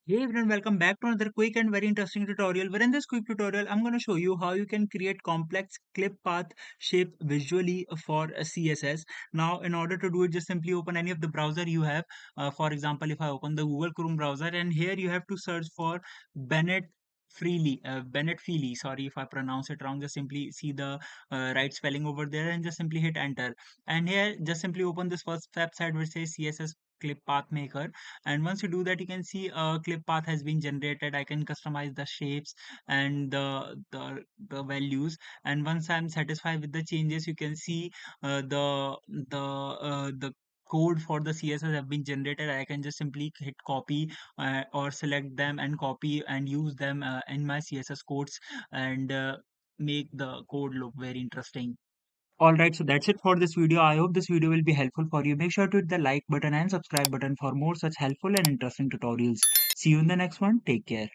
Hey everyone, welcome back to another quick and very interesting tutorial. Where in this quick tutorial, I'm going to show you how you can create complex clip path shape visually for a CSS. Now, in order to do it, just simply open any of the browser you have. For example, if I open the Google Chrome browser, and here you have to search for Bennett Bennett Feely. Sorry if I pronounce it wrong. Just simply see the right spelling over there and just simply hit enter. And here, just simply open this first website which says CSS Clip Path Maker, and once you do that you can see a clip path has been generated. I can customize the shapes and the values, and once I'm satisfied with the changes, you can see the code for the CSS have been generated. I can just simply hit copy or select them and copy and use them in my CSS codes, and make the code look very interesting. Alright, so that's it for this video. I hope this video will be helpful for you. Make sure to hit the like button and subscribe button for more such helpful and interesting tutorials. See you in the next one. Take care.